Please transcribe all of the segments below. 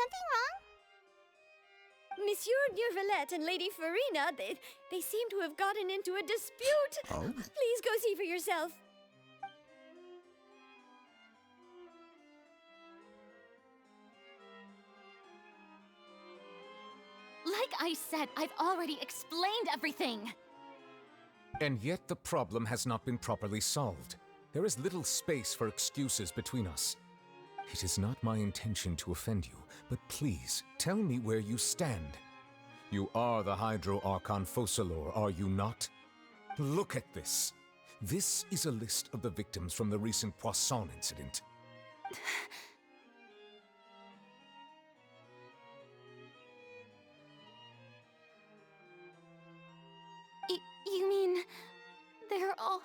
something wrong? Monsieur Neurvalette and Lady Farina, they seem to have gotten into a dispute. Oh? Please go see for yourself. Like I said, I've already explained everything. And yet the problem has not been properly solved. There is little space for excuses between us. It is not my intention to offend you, but please, tell me where you stand. You are the Hydro Archon Focalor, are you not? Look at this. This is a list of the victims from the recent Poisson incident. You mean... they're all...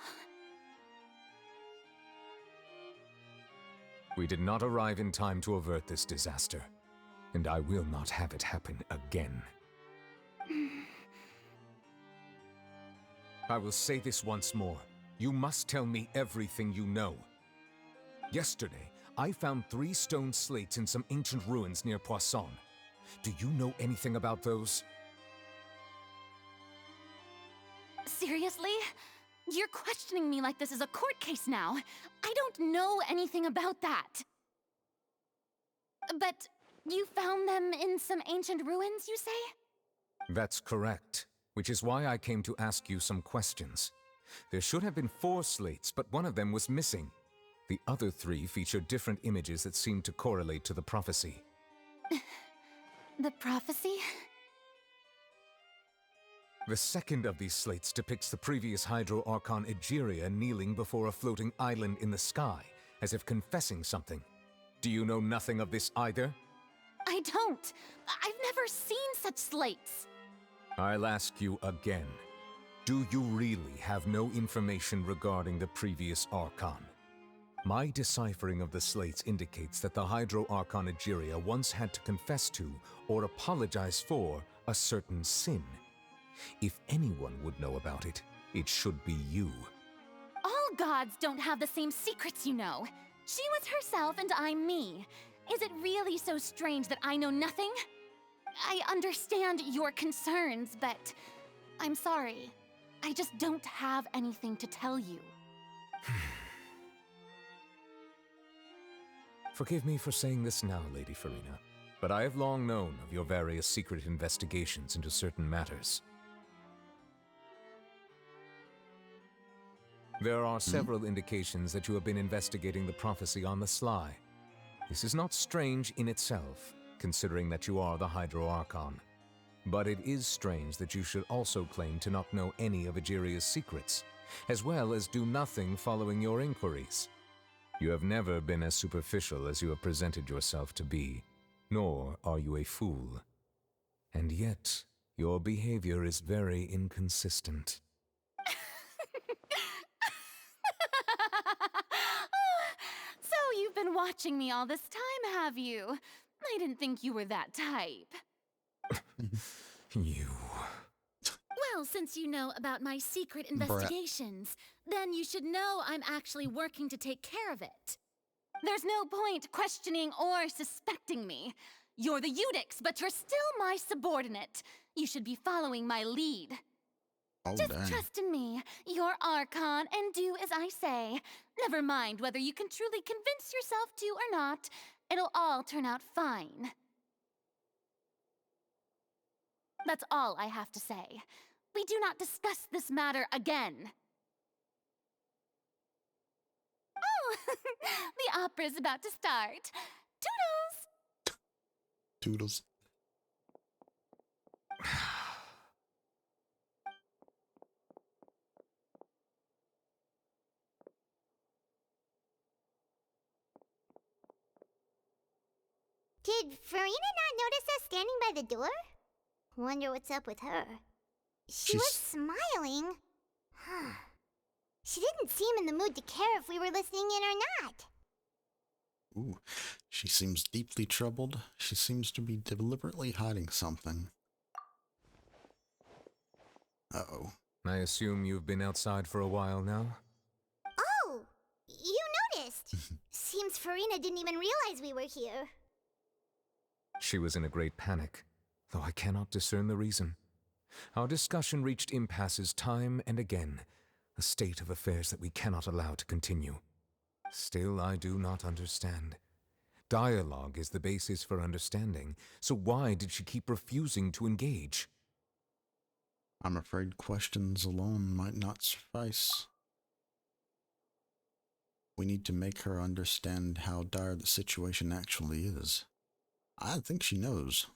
We did not arrive in time to avert this disaster, and I will not have it happen again. I will say this once more. You must tell me everything you know. Yesterday, I found 3 stone slates in some ancient ruins near Poisson. Do you know anything about those? Seriously? You're questioning me like this is a court case now. I don't know anything about that. But you found them in some ancient ruins, you say? That's correct, which is why I came to ask you some questions. There should have been 4 slates, but one of them was missing. The other 3 feature different images that seem to correlate to the prophecy. The prophecy? The second of these slates depicts the previous Hydro Archon Egeria kneeling before a floating island in the sky, as if confessing something. Do you know nothing of this either? I don't. I've never seen such slates. I'll ask you again. Do you really have no information regarding the previous Archon? My deciphering of the slates indicates that the Hydro Archon Egeria once had to confess to, or apologize for, a certain sin. If anyone would know about it, it should be you. All gods don't have the same secrets, you know. She was herself and I'm me. Is it really so strange that I know nothing? I understand your concerns, but I'm sorry. I just don't have anything to tell you. Forgive me for saying this now, Lady Farina, but I have long known of your various secret investigations into certain matters. There are several indications that you have been investigating the prophecy on the sly. This is not strange in itself, considering that you are the Hydro Archon. But it is strange that you should also claim to not know any of Egeria's secrets, as well as do nothing following your inquiries. You have never been as superficial as you have presented yourself to be, nor are you a fool. And yet, your behavior is very inconsistent. So you've been watching me all this time, have you? I didn't think you were that type. You... Well, since you know about my secret investigations, then you should know I'm actually working to take care of it. There's no point questioning or suspecting me. You're the Eudix, but you're still my subordinate. You should be following my lead. Oh, Just dang. trust in me, your Archon, and do as I say. Never mind whether you can truly convince yourself to or not. It'll all turn out fine. That's all I have to say. We do not discuss this matter again. Oh, the opera's about to start. Toodles! Toodles. Did Farina not notice us standing by the door? Wonder what's up with her. She was smiling. She didn't seem in the mood to care if we were listening in or not. Ooh, she seems deeply troubled. She seems to be deliberately hiding something. Uh-oh. I assume you've been outside for a while now? Oh, you noticed. Seems Farina didn't even realize we were here. She was in a great panic, though I cannot discern the reason. Our discussion reached impasses time and again, a state of affairs that we cannot allow to continue. Still, I do not understand. Dialogue is the basis for understanding, so why did she keep refusing to engage? I'm afraid questions alone might not suffice. We need to make her understand how dire the situation actually is. I think she knows.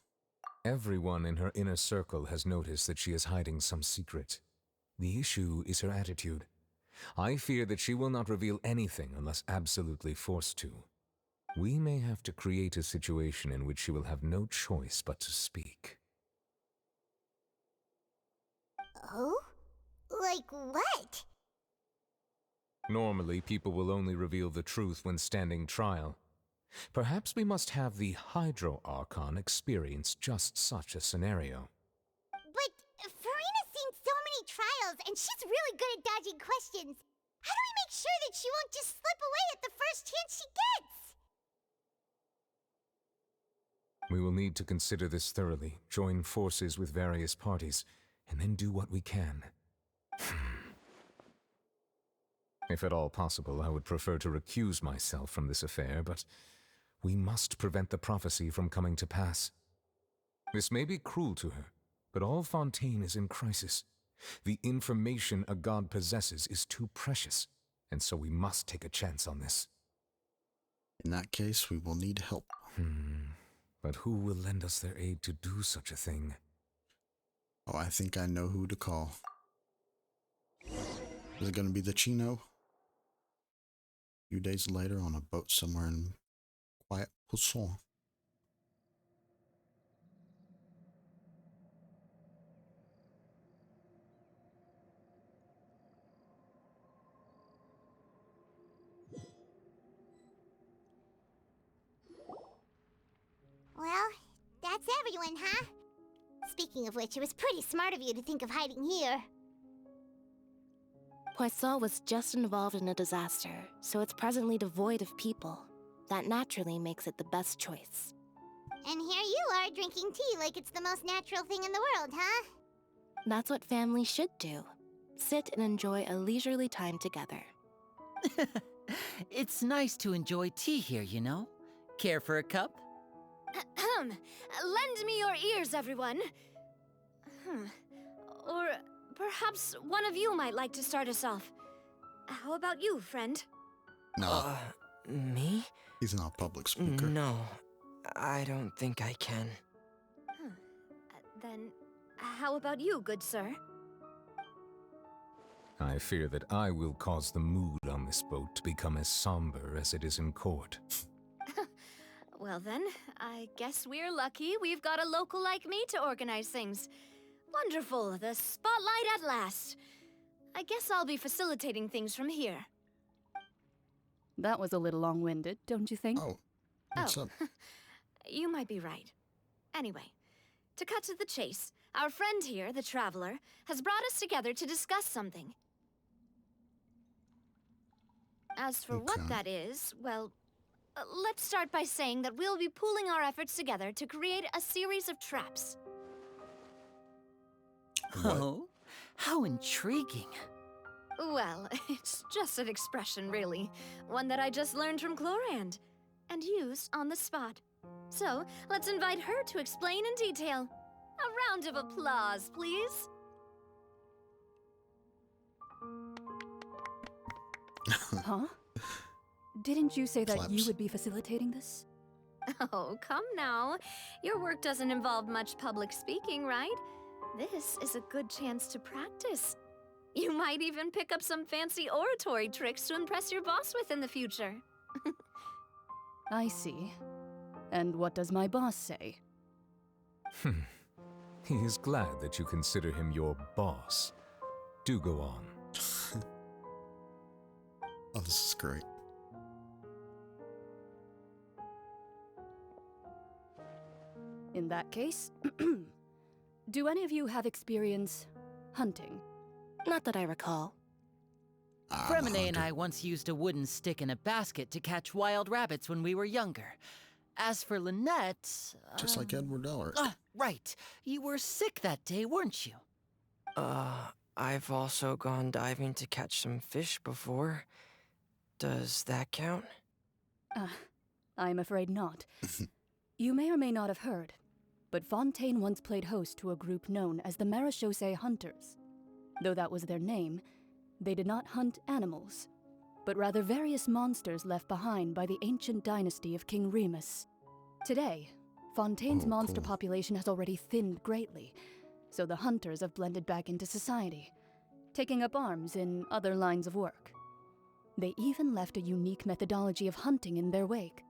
Everyone in her inner circle has noticed that she is hiding some secret. The issue is her attitude. I fear that she will not reveal anything unless absolutely forced to. We may have to create a situation in which she will have no choice but to speak. Oh? Like what? Normally, people will only reveal the truth when standing trial. Perhaps we must have the Hydro Archon experience just such a scenario. But Farina's seen so many trials, and she's really good at dodging questions. How do we make sure that she won't just slip away at the first chance she gets? We will need to consider this thoroughly, join forces with various parties, and then do what we can. If at all possible, I would prefer to recuse myself from this affair, but we must prevent the prophecy from coming to pass. This may be cruel to her, but all Fontaine is in crisis. The information a god possesses is too precious, and so we must take a chance on this. In that case, we will need help. But who will lend us their aid to do such a thing? Oh, I think I know who to call. Is it going to be the Chino? A few days later on a boat somewhere in quiet Poussin. Well, that's everyone, huh? Speaking of which, it was pretty smart of you to think of hiding here. Poisson was just involved in a disaster, so it's presently devoid of people. That naturally makes it the best choice. And here you are drinking tea like it's the most natural thing in the world, huh? That's what families should do. Sit and enjoy a leisurely time together. It's nice to enjoy tea here, you know? Care for a cup? Lend me your ears, everyone. Or perhaps one of you might like to start us off. How about you, friend? No, Me? he's not a public speaker. No, I don't think I can. Then, how about you, good sir? I fear that I will cause the mood on this boat to become as somber as it is in court. Well then, I guess we're lucky we've got a local like me to organize things. Wonderful, the spotlight at last. I guess I'll be facilitating things from here. That was a little long-winded, don't you think? Oh, what's up? You might be right. Anyway, to cut to the chase, our friend here, the Traveler, has brought us together to discuss something. As for what Okay. that is, well, let's start by saying that we'll be pooling our efforts together to create a series of traps. What? Oh, how intriguing. Well, it's just an expression, really. One that I just learned from Chlorand, and used on the spot. So, let's invite her to explain in detail. A round of applause, please. Huh? Didn't you say that you Claps. would be facilitating this? Oh, come now. Your work doesn't involve much public speaking, right? This is a good chance to practice. You might even pick up some fancy oratory tricks to impress your boss with in the future. I see. And what does my boss say? He is glad that you consider him your boss. Do go on. Oh, this is great. In that case, do any of you have experience hunting? Not that I recall. I'm a Fremine and hunter. I once used a wooden stick in a basket to catch wild rabbits when we were younger. as for Lynette... Just like Edward Elric. Right. You were sick that day, weren't you? I've also gone diving to catch some fish before. Does that count? I'm afraid not. You may or may not have heard, but Fontaine once played host to a group known as the Marechaussee Hunters. Though that was their name, they did not hunt animals, but rather various monsters left behind by the ancient dynasty of King Remus. Today, Fontaine's monster population has already thinned greatly, so the hunters have blended back into society, taking up arms in other lines of work. They even left a unique methodology of hunting in their wake.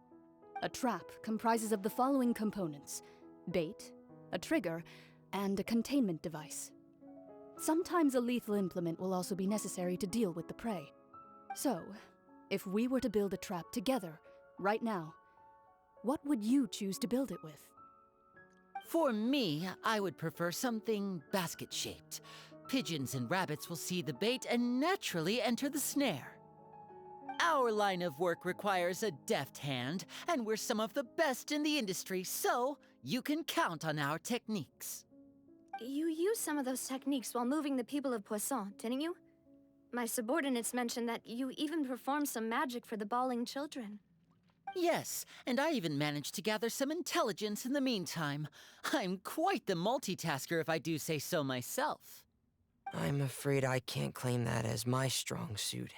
A trap comprises of the following components: bait, a trigger, and a containment device. Sometimes a lethal implement will also be necessary to deal with the prey. So, if we were to build a trap together, right now, what would you choose to build it with? For me, I would prefer something basket-shaped. Pigeons and rabbits will see the bait and naturally enter the snare. Our line of work requires a deft hand, and we're some of the best in the industry, so you can count on our techniques. You used some of those techniques while moving the people of Poisson, didn't you? My subordinates mentioned that you even performed some magic for the bawling children. Yes, and I even managed to gather some intelligence in the meantime. I'm quite the multitasker if I do say so myself. I'm afraid I can't claim that as my strong suit.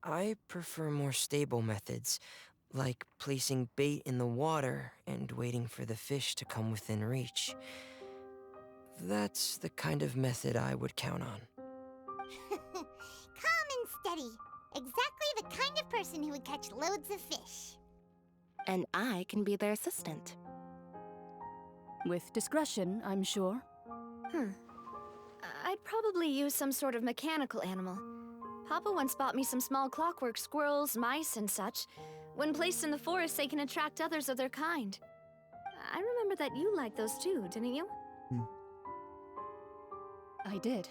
I prefer more stable methods, like placing bait in the water and waiting for the fish to come within reach. That's the kind of method I would count on. Calm and steady. Exactly the kind of person who would catch loads of fish. And I can be their assistant. With discretion, I'm sure. I'd probably use some sort of mechanical animal. Papa once bought me some small clockwork squirrels, mice, and such. When placed in the forest, they can attract others of their kind. I remember that you liked those too, didn't you? I did.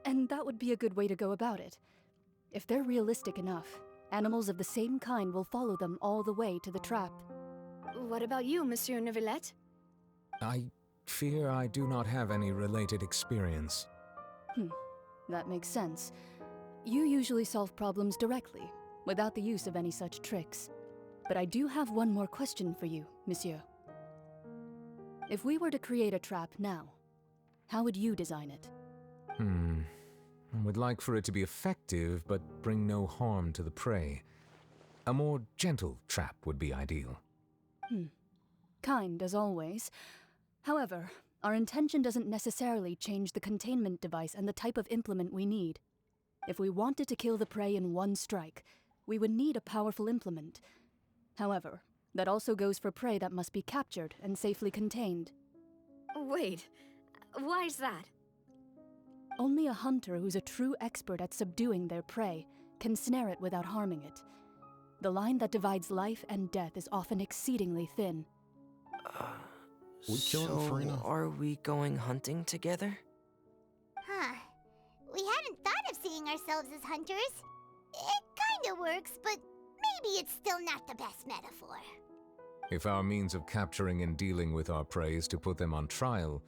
And that would be a good way to go about it. If they're realistic enough, animals of the same kind will follow them all the way to the trap. What about you, Monsieur Neuvillette? I fear I do not have any related experience. That makes sense. You usually solve problems directly, without the use of any such tricks. But I do have one more question for you, Monsieur. If we were to create a trap now, how would you design it? I would like for it to be effective, but bring no harm to the prey. A more gentle trap would be ideal. Kind, as always. However, our intention doesn't necessarily change the containment device and the type of implement we need. If we wanted to kill the prey in one strike, we would need a powerful implement. However, that also goes for prey that must be captured and safely contained. Wait, why's that? Only a hunter who's a true expert at subduing their prey can snare it without harming it. The line that divides life and death is often exceedingly thin. We killing Farina? Are we going hunting together? Huh. We hadn't thought of seeing ourselves as hunters. It kinda works, but maybe it's still not the best metaphor. If our means of capturing and dealing with our prey is to put them on trial,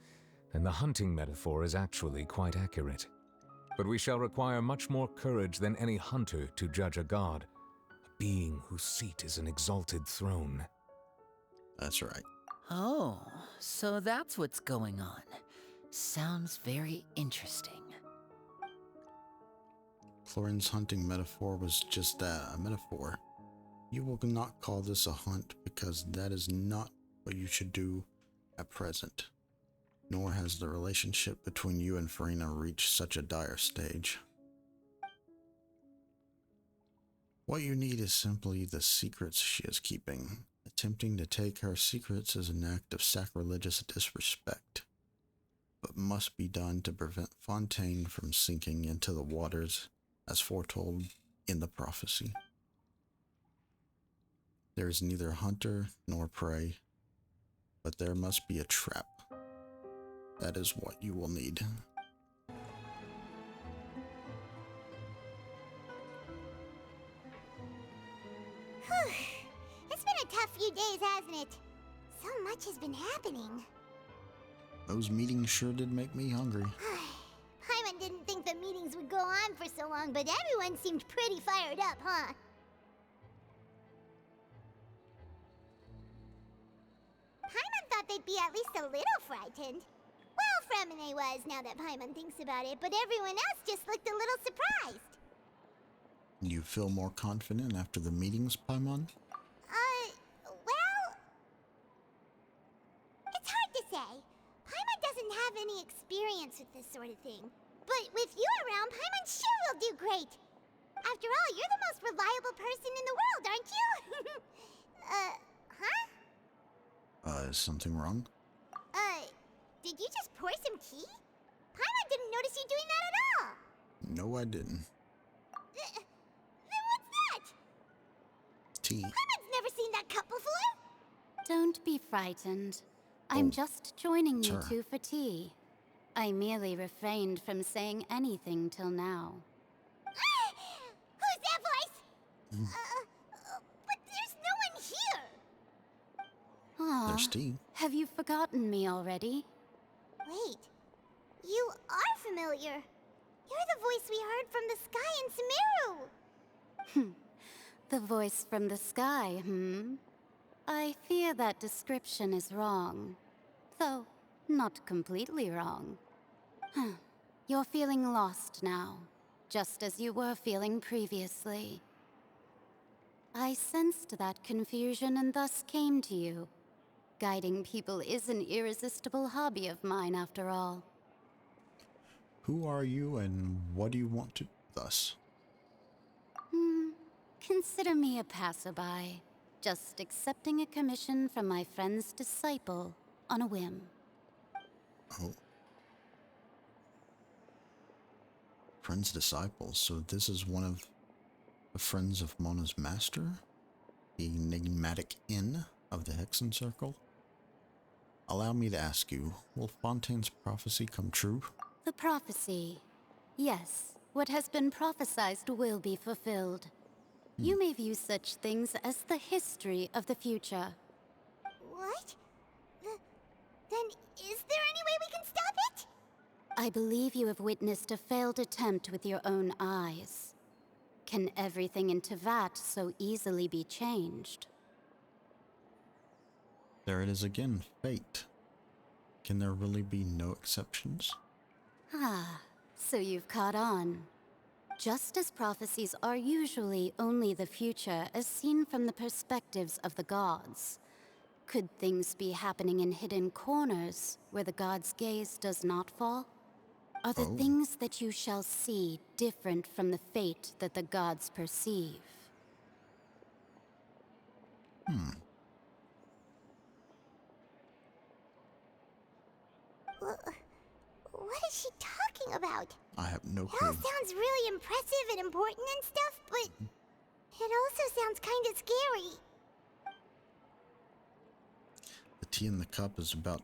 then the hunting metaphor is actually quite accurate. But we shall require much more courage than any hunter to judge a god, a being whose seat is an exalted throne. That's right. Oh, so that's what's going on. Sounds very interesting. Florin's hunting metaphor was just that, a metaphor. You will not call this a hunt because that is not what you should do at present. Nor has the relationship between you and Farina reached such a dire stage. What you need is simply the secrets she is keeping. Attempting to take her secrets is an act of sacrilegious disrespect, but must be done to prevent Fontaine from sinking into the waters as foretold in the prophecy. There is neither hunter nor prey, but there must be a trap. That is what you will need. It's been a a tough few days, hasn't it? So much has been happening. Those meetings sure did make me hungry. Paimon didn't think the meetings would go on for so long, but everyone seemed pretty fired up, huh? Paimon thought they'd be at least a little frightened. Well, Fremine was, now that Paimon thinks about it, but everyone else just looked a little surprised. You feel more confident after the meetings, Paimon? Well... It's hard to say. Paimon doesn't have any experience with this sort of thing. But with you around, Paimon sure will do great. After all, you're the most reliable person in the world, aren't you? Is something wrong? Did you just pour some tea? Paimon didn't notice you doing that at all. No, I didn't. Then what's that? Tea. Paimon's never seen that cup before. Don't be frightened. I'm just joining you sure. two for tea. I merely refrained from saying anything till now. Who's that voice? But there's no one here. Aw, There's tea. have you forgotten me already? Wait, you are familiar. You're the voice we heard from the sky in Sumeru. The voice from the sky, I fear that description is wrong. Though, not completely wrong. You're feeling lost now, just as you were feeling previously. I sensed that confusion and thus came to you. Guiding people is an irresistible hobby of mine, after all. Who are you and what do you want to do with us? Consider me a passerby, just accepting a commission from my friend's disciple on a whim. Oh. Friend's disciple, so this is one of the friends of Mona's master? The enigmatic inn of the Hexen Circle? Allow me to ask you, will Fontaine's prophecy come true? The prophecy. Yes, what has been prophesized will be fulfilled. You may view such things as the history of the future. What? Then is there any way we can stop it? I believe you have witnessed a failed attempt with your own eyes. Can everything in Tevat so easily be changed? There it is again, fate. Can there really be no exceptions? Ah, so you've caught on. Just as prophecies are usually only the future as seen from the perspectives of the gods, could things be happening in hidden corners where the gods' gaze does not fall? Are the things that you shall see different from the fate that the gods perceive? What is she talking about? I have no It all clue. sounds really impressive and important and stuff, but it also sounds kind of scary. The tea in the cup is about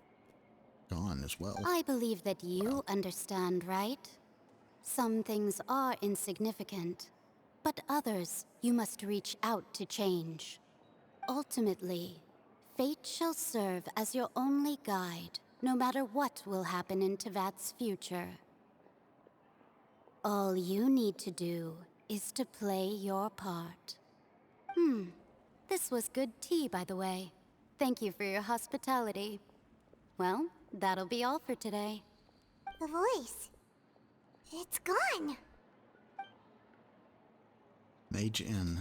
gone as well. I believe that you understand, right? Some things are insignificant, but others you must reach out to change. Ultimately, fate shall serve as your only guide, no matter what will happen in Tevat's future. All you need to do is to play your part. This was good tea, by the way. Thank you for your hospitality. Well, that'll be all for today. The voice. It's gone. Mage Inn.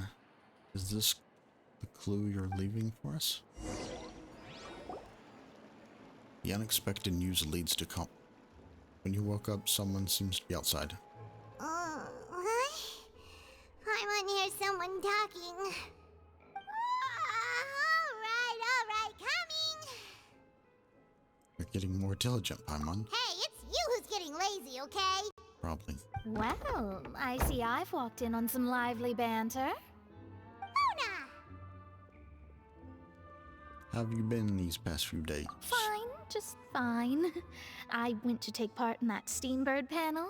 Is this the clue you're leaving for us? The unexpected news leads to When you woke up, someone seems to be outside. What? I want to hear someone talking. All right, coming. You're getting more diligent, Paimon. Hey, it's you who's getting lazy, okay? Probably. Well, I see I've walked in on some lively banter. Mona! How have you been these past few days? Fine, just fine. I went to take part in that Steambird panel.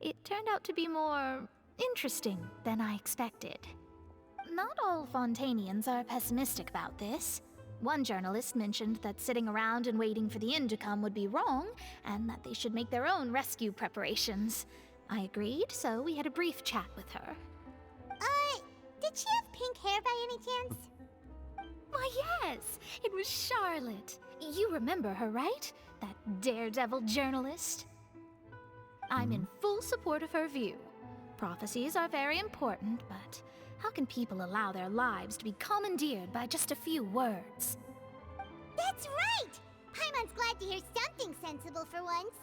It turned out to be more interesting than I expected. not all Fontanians are pessimistic about this. One journalist mentioned that sitting around and waiting for the end to come would be wrong, and that they should make their own rescue preparations. I agreed, so we had a brief chat with her. Did she have pink hair by any chance? Why, yes! It was Charlotte. You remember her, right? That daredevil journalist? I'm in full support of her view. Prophecies are very important, but how can people allow their lives to be commandeered by just a few words? That's right! Paimon's glad to hear something sensible for once.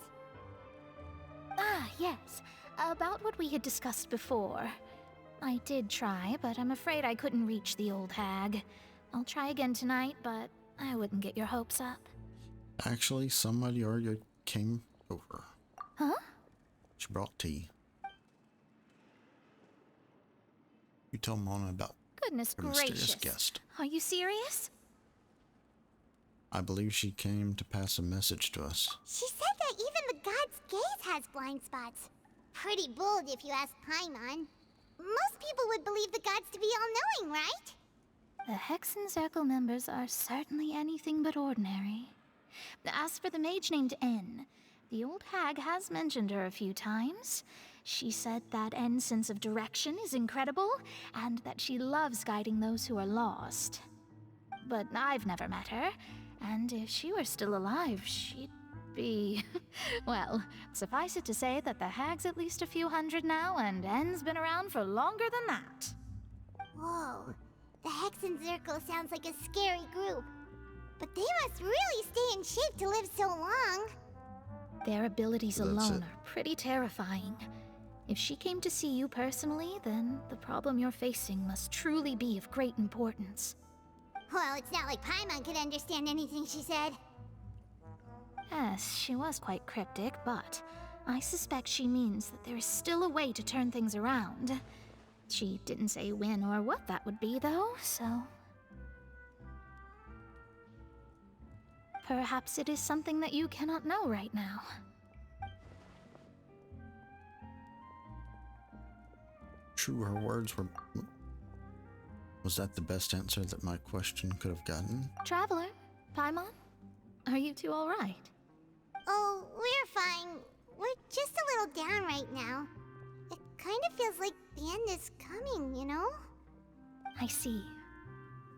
Ah, yes. About what we had discussed before. I did try, but I'm afraid I couldn't reach the old hag. I'll try again tonight, but I wouldn't get your hopes up. Actually, somebody already came over. Huh? She brought tea. You tell Mona about Goodness her mysterious gracious. guest. Are you serious? I believe she came to pass a message to us. She said that even the god's gaze has blind spots. Pretty bold if you ask Paimon. Most people would believe the gods to be all-knowing, right? The Hexen Circle members are certainly anything but ordinary. As for the mage named N, the old hag has mentioned her a few times. She said that N's sense of direction is incredible, and that she loves guiding those who are lost. But I've never met her, and if she were still alive, she'd be... well, suffice it to say that the hag's at least a few hundred now, and N's been around for longer than that. Whoa, the Hexen Circle sounds like a scary group. But they must really stay in shape to live so long. Their abilities That's alone it. are pretty terrifying. If she came to see you personally, then the problem you're facing must truly be of great importance. Well, it's not like Paimon could understand anything she said. Yes, she was quite cryptic, but I suspect she means that there is still a way to turn things around. She didn't say when or what that would be, though, so... perhaps it is something that you cannot know right now. True, her words were... Was that the best answer that my question could have gotten? Traveler, Paimon, are you two all right? Oh, we're fine. We're just a little down right now. It kind of feels like the end is coming, you know? I see.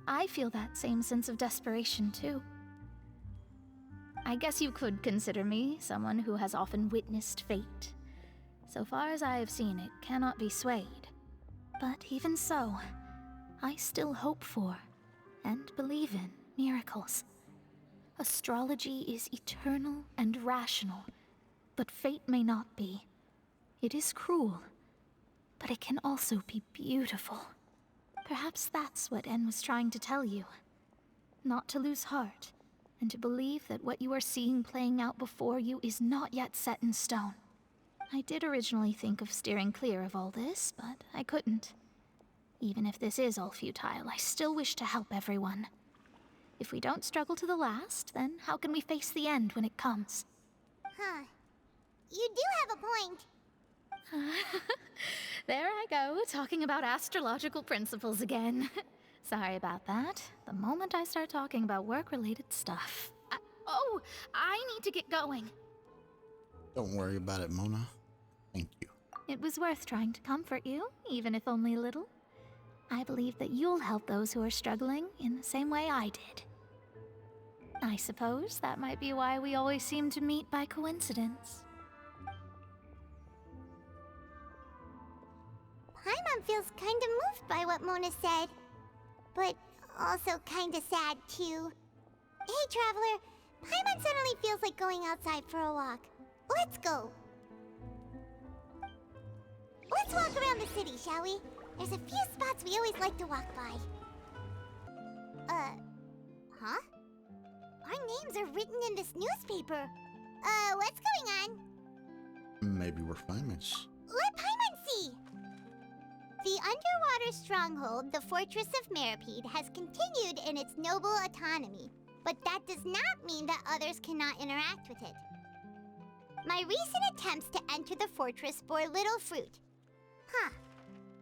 I feel that same sense of desperation, too. I guess you could consider me someone who has often witnessed fate. So far as I have seen, it cannot be swayed. But even so, I still hope for, and believe in, miracles. Astrology is eternal and rational, but fate may not be. It is cruel, but it can also be beautiful. Perhaps that's what En was trying to tell you. Not to lose heart, and to believe that what you are seeing playing out before you is not yet set in stone. I did originally think of steering clear of all this, but I couldn't. Even if this is all futile, I still wish to help everyone. If we don't struggle to the last, then how can we face the end when it comes? Huh. You do have a point. There I go, talking about astrological principles again. Sorry about that. The moment I start talking about work-related stuff... I need to get going. Don't worry about it, Mona. Thank you. It was worth trying to comfort you, even if only a little. I believe that you'll help those who are struggling in the same way I did. I suppose that might be why we always seem to meet by coincidence. Paimon feels kind of moved by what Mona said. But also kind of sad, too. Hey, Traveler. Paimon suddenly feels like going outside for a walk. Let's go. Let's walk around the city, shall we? There's a few spots we always like to walk by. Huh? Our names are written in this newspaper. What's going on? Maybe we're famous. Let Paimon see! The underwater stronghold, the Fortress of Meripede, has continued in its noble autonomy, but that does not mean that others cannot interact with it. My recent attempts to enter the fortress bore little fruit. Huh.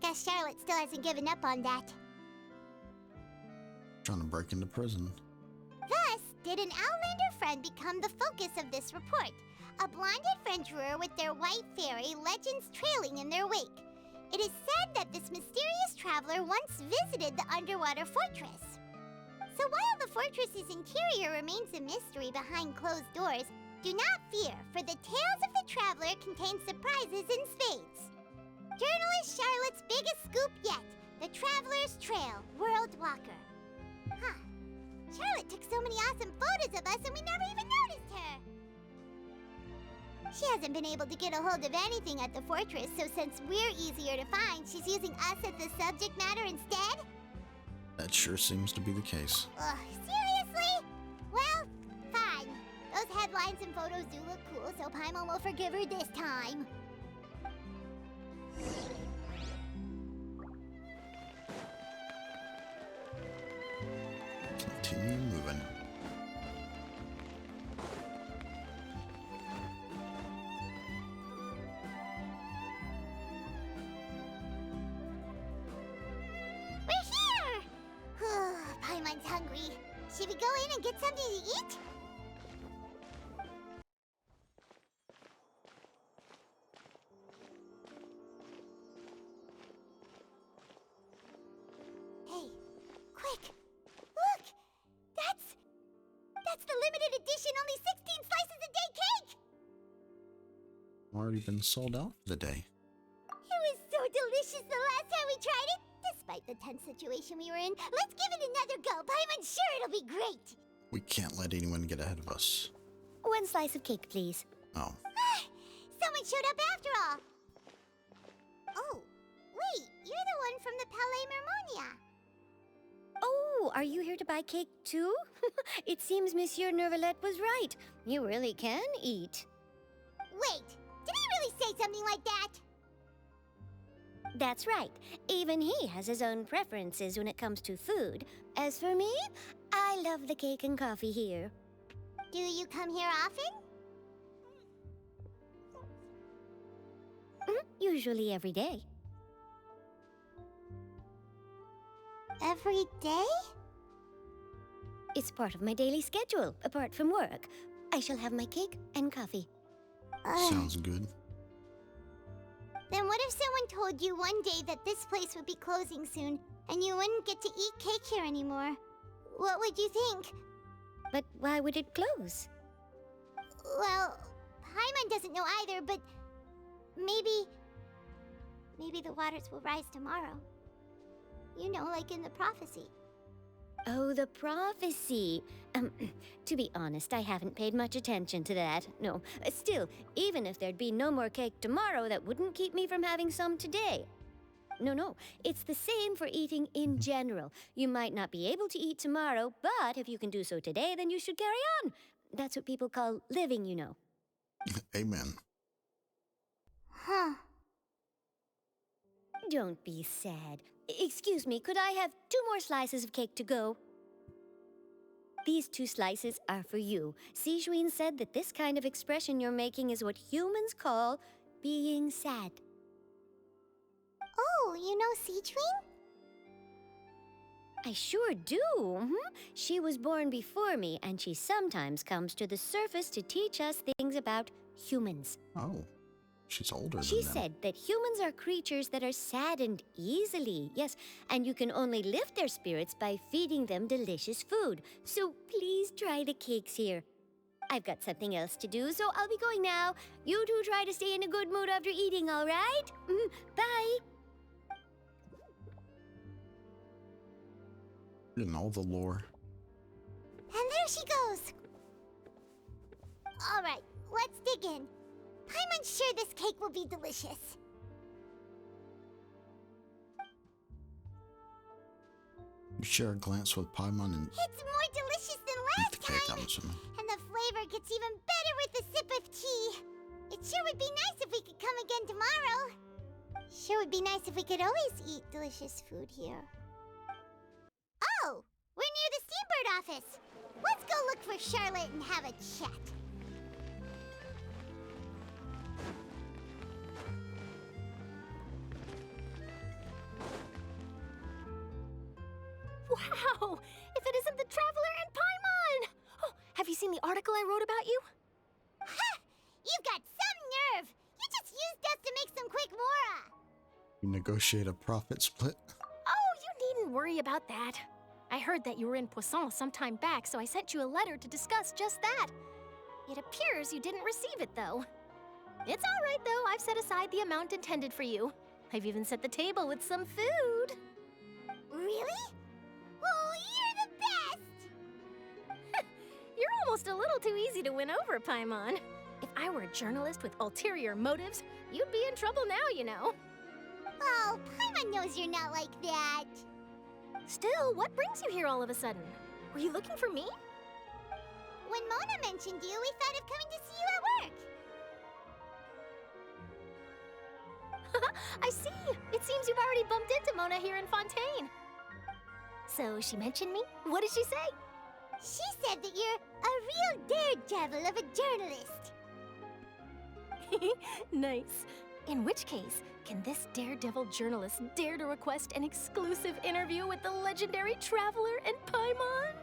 Guess Charlotte still hasn't given up on that. Trying to break into prison. Thus, did an Outlander friend become the focus of this report. A blonde adventurer with their white fairy legends trailing in their wake. It is said that this mysterious traveler once visited the underwater fortress. So while the fortress's interior remains a mystery behind closed doors, do not fear, for the tales of the traveler contain surprises in spades. Journalist Charlotte's biggest scoop yet, the Traveler's Trail, World Walker. Huh. Charlotte took so many awesome photos of us and we never even noticed her. She hasn't been able to get a hold of anything at the fortress, so since we're easier to find, she's using us as the subject matter instead? That sure seems to be the case. Ugh, seriously? Well, fine. Those headlines and photos do look cool, so Paimon will forgive her this time. Continue moving. We're here! Paimon's hungry. Should we go in and get something to eat? Hey, quick! Look! That's the limited edition only 16 slices a day cake! Already been sold out for the day. It was so delicious the last time we tried it. Despite the tense situation we were in, let's give it another go. Paimon's sure it'll be great. We can't let anyone get ahead of us. One slice of cake, please. Oh. Someone showed up after all. Oh, wait, you're the one from the Palais Mermonia. Oh, are you here to buy cake too? It seems Monsieur Nervalette was right. You really can eat. Wait, did he really say something like that? That's right. Even he has his own preferences when it comes to food. As for me, I love the cake and coffee here. Do you come here often? Usually every day. Every day? It's part of my daily schedule, apart from work. I shall have my cake and coffee. Sounds good. Then what if someone told you one day that this place would be closing soon, and you wouldn't get to eat cake here anymore? What would you think? But why would it close? Well, Paimon doesn't know either, but maybe the waters will rise tomorrow. You know, like in the prophecy. Oh, the prophecy. To be honest, I haven't paid much attention to that. No, still, even if there'd be no more cake tomorrow, that wouldn't keep me from having some today. No, it's the same for eating in general. You might not be able to eat tomorrow, but if you can do so today, then you should carry on. That's what people call living, you know. Amen. Huh. Don't be sad. Excuse me, could I have 2 more slices of cake to go? These 2 slices are for you. Sijuin said that this kind of expression you're making is what humans call being sad. Oh, you know Sijuin? I sure do. She was born before me, and she sometimes comes to the surface to teach us things about humans. Oh, she's older than She them. said that humans are creatures that are saddened easily, yes, and you can only lift their spirits by feeding them delicious food. So please try the cakes here. I've got something else to do, so I'll be going now. You two try to stay in a good mood after eating, all right? Bye. And all the lore. And there she goes. All right, let's dig in. Paimon's sure this cake will be delicious. You share a glance with Paimon and It's more delicious than eat last the cake, I'm time. assuming. And the flavor gets even better with a sip of tea. It sure would be nice if we could come again tomorrow. Sure would be nice if we could always eat delicious food here. Oh, we're near the Steambird office. Let's go look for Charlotte and have a chat. Wow! If you seen the article I wrote about you? Ha! You've got some nerve! You just used us to make some quick mora! You negotiate a profit split? Oh, you needn't worry about that. I heard that you were in Poisson some time back, so I sent you a letter to discuss just that. It appears you didn't receive it, though. It's all right, though. I've set aside the amount intended for you. I've even set the table with some food. Really? Oh, you're the best! You're almost a little too easy to win over, Paimon. If I were a journalist with ulterior motives, you'd be in trouble now, you know. Oh, Paimon knows you're not like that. Still, what brings you here all of a sudden? Were you looking for me? When Mona mentioned you, we thought of coming to see you at work. I see. It seems you've already bumped into Mona here in Fontaine. So she mentioned me? What did she say? She said that you're a real daredevil of a journalist. Nice. In which case, can this daredevil journalist dare to request an exclusive interview with the legendary traveler and Paimon?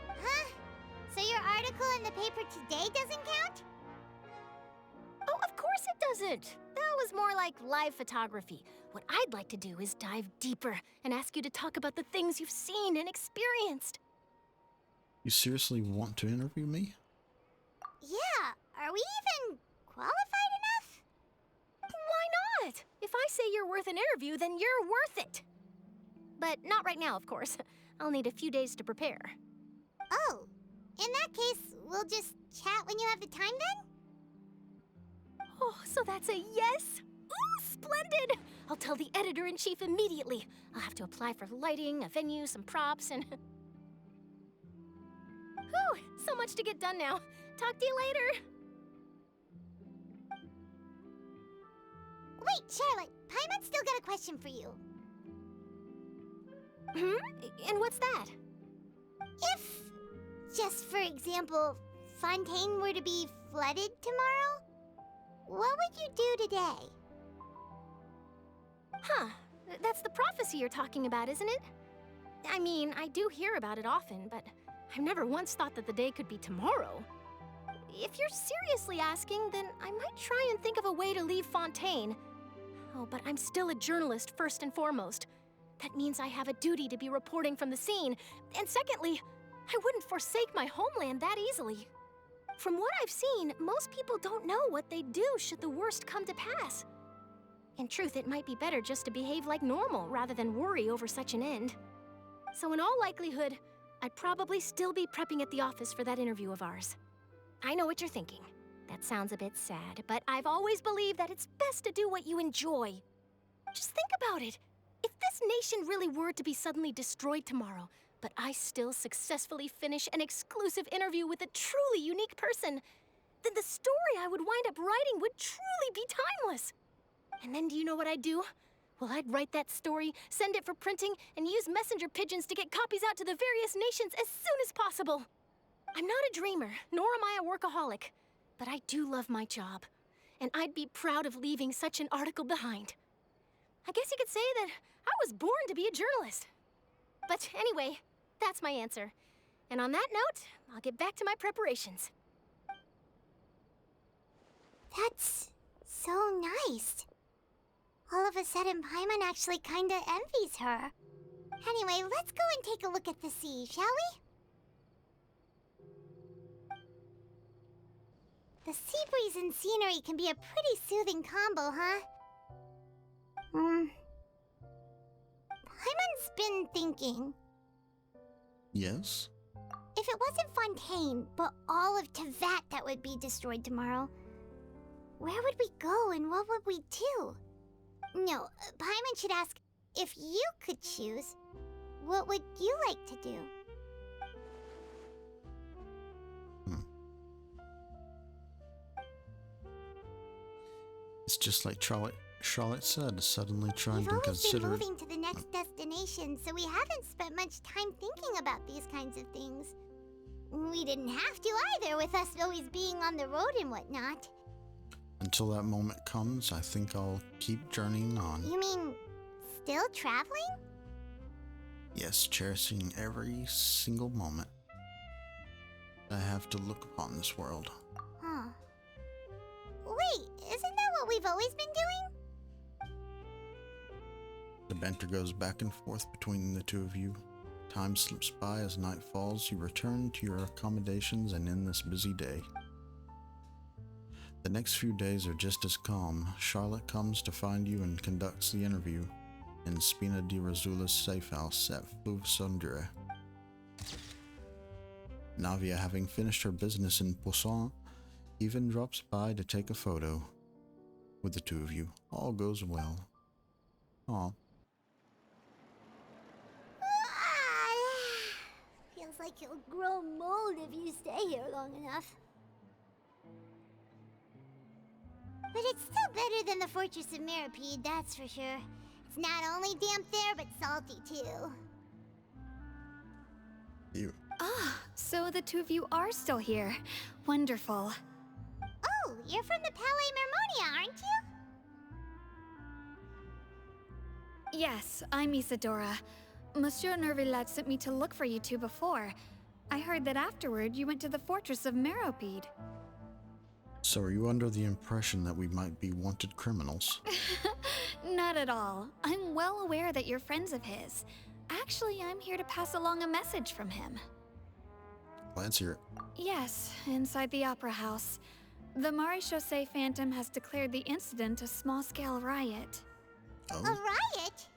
Huh? So your article in the paper today doesn't count? Oh, of course it doesn't. That was more like live photography. What I'd like to do is dive deeper and ask you to talk about the things you've seen and experienced. You seriously want to interview me? Yeah, are we even qualified enough? Why not? If I say you're worth an interview, then you're worth it. But not right now, of course. I'll need a few days to prepare. Oh, in that case, we'll just chat when you have the time then? Oh, so that's a yes? Ooh, splendid! I'll tell the editor-in-chief immediately. I'll have to apply for lighting, a venue, some props, and... Whew, so much to get done now. Talk to you later. Wait, Charlotte, Paimon's still got a question for you. And what's that? If, just for example, Fontaine were to be flooded tomorrow, what would you do today? Huh, that's the prophecy you're talking about, isn't it? I mean, I do hear about it often, but I've never once thought that the day could be tomorrow. If you're seriously asking, then I might try and think of a way to leave Fontaine. Oh, but I'm still a journalist first and foremost. That means I have a duty to be reporting from the scene. And secondly, I wouldn't forsake my homeland that easily. From what I've seen, most people don't know what they'd do should the worst come to pass. In truth, it might be better just to behave like normal rather than worry over such an end. So in all likelihood, I'd probably still be prepping at the office for that interview of ours. I know what you're thinking. That sounds a bit sad, but I've always believed that it's best to do what you enjoy. Just think about it. If this nation really were to be suddenly destroyed tomorrow, but I still successfully finish an exclusive interview with a truly unique person, then the story I would wind up writing would truly be timeless. And then do you know what I'd do? Well, I'd write that story, send it for printing, and use messenger pigeons to get copies out to the various nations as soon as possible. I'm not a dreamer, nor am I a workaholic, but I do love my job, and I'd be proud of leaving such an article behind. I guess you could say that I was born to be a journalist. But anyway, that's my answer. And on that note, I'll get back to my preparations. That's so nice. All of a sudden, Paimon actually kinda envies her. Anyway, let's go and take a look at the sea, shall we? The sea breeze and scenery can be a pretty soothing combo, huh? Paimon's been thinking. Yes? If it wasn't Fontaine, but all of Tevat that would be destroyed tomorrow, where would we go and what would we do? No, Paimon should ask, if you could choose, what would you like to do? It's just like Charlotte said, suddenly trying We've to always consider... been moving to the next destination, so we haven't spent much time thinking about these kinds of things. We didn't have to either, with us always being on the road and whatnot. Until that moment comes, I think I'll keep journeying on. You mean, still traveling? Yes, cherishing every single moment. I have to look upon this world. Huh. Wait, isn't that what we've always been doing? The banter goes back and forth between the two of you. Time slips by as night falls. You return to your accommodations and end this busy day. The next few days are just as calm. Charlotte comes to find you and conducts the interview in Spina di Razula's safe house at Fluvsundre. Navia, having finished her business in Poisson, even drops by to take a photo with the two of you. All goes well. Aw. Feels like you'll grow mold if you stay here long enough. But it's still better than the Fortress of Meripede, that's for sure. It's not only damp there, but salty too. You. Ah, so the two of you are still here. Wonderful. Oh, you're from the Palais Mermonia, aren't you? Yes, I'm Isadora. Monsieur Nervillat sent me to look for you two before. I heard that afterward you went to the Fortress of Meripede. So are you under the impression that we might be wanted criminals? Not at all. I'm well aware that you're friends of his. Actually, I'm here to pass along a message from him. Let's hear it. Yes, inside the Opera House. The Maréchaussée Phantom has declared the incident a small-scale riot. A Oh, riot?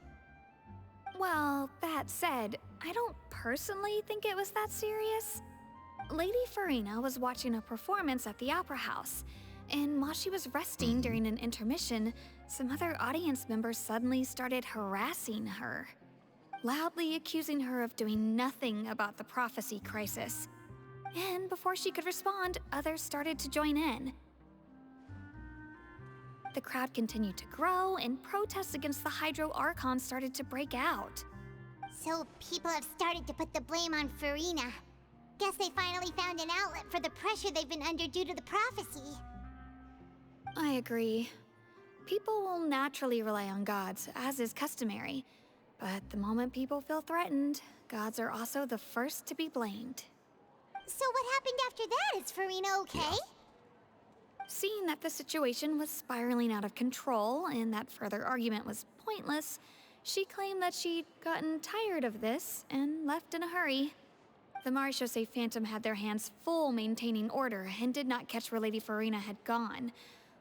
Well, that said, I don't personally think it was that serious. Lady Farina was watching a performance at the Opera House, and while she was resting during an intermission, some other audience members suddenly started harassing her, loudly accusing her of doing nothing about the prophecy crisis. And before she could respond, others started to join in. The crowd continued to grow, and protests against the Hydro Archon started to break out. So people have started to put the blame on Farina. Guess they finally found an outlet for the pressure they've been under due to the prophecy. I agree. People will naturally rely on gods, as is customary. But the moment people feel threatened, gods are also the first to be blamed. So what happened after that? Is Farina okay? Seeing that the situation was spiraling out of control and that further argument was pointless, she claimed that she'd gotten tired of this and left in a hurry. The Maréchaussée Phantom had their hands full maintaining order and did not catch where Lady Farina had gone.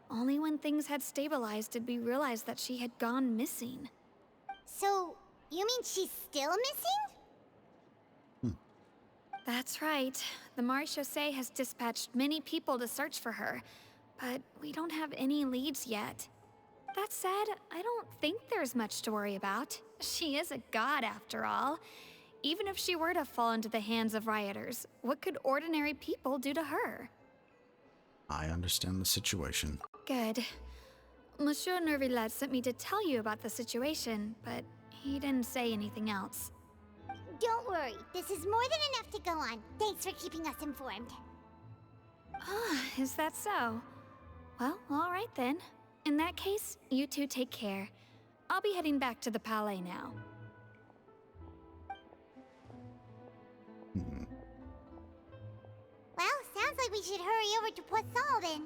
Only when things had stabilized did we realize that she had gone missing. So, you mean she's still missing? That's right. The Maréchaussée has dispatched many people to search for her, but we don't have any leads yet. That said, I don't think there's much to worry about. She is a god after all. Even if she were to fall into the hands of rioters, what could ordinary people do to her? I understand the situation. Good. Monsieur Nervillat sent me to tell you about the situation, but he didn't say anything else. Don't worry, this is more than enough to go on. Thanks for keeping us informed. Ah, is that so? Well, all right then. In that case, you two take care. I'll be heading back to the Palais now. Well, sounds like we should hurry over to Poisson then.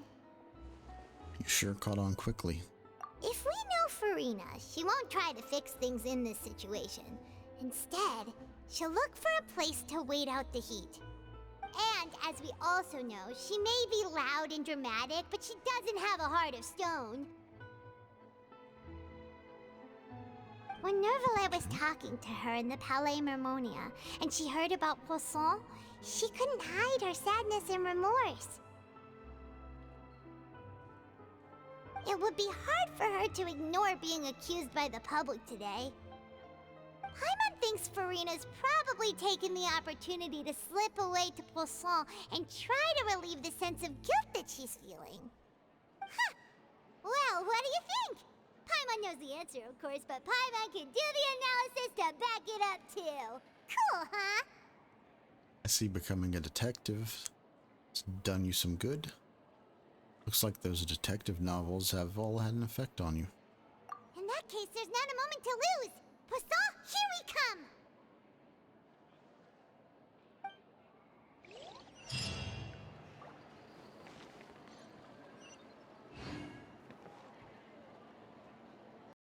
You sure caught on quickly. If we know Farina, she won't try to fix things in this situation. Instead, she'll look for a place to wait out the heat. And as we also know, she may be loud and dramatic, but she doesn't have a heart of stone. When Nervillat was talking to her in the Palais Mermonia, and she heard about Poisson, she couldn't hide her sadness and remorse. It would be hard for her to ignore being accused by the public today. Paimon thinks Farina's probably taken the opportunity to slip away to Poisson and try to relieve the sense of guilt that she's feeling. Huh. Well, what do you think? Paimon knows the answer, of course, but Paimon can do the analysis to back it up, too. Cool, huh? I see becoming a detective has done you some good. Looks like those detective novels have all had an effect on you. In that case, there's not a moment to lose. Poisson, here we come!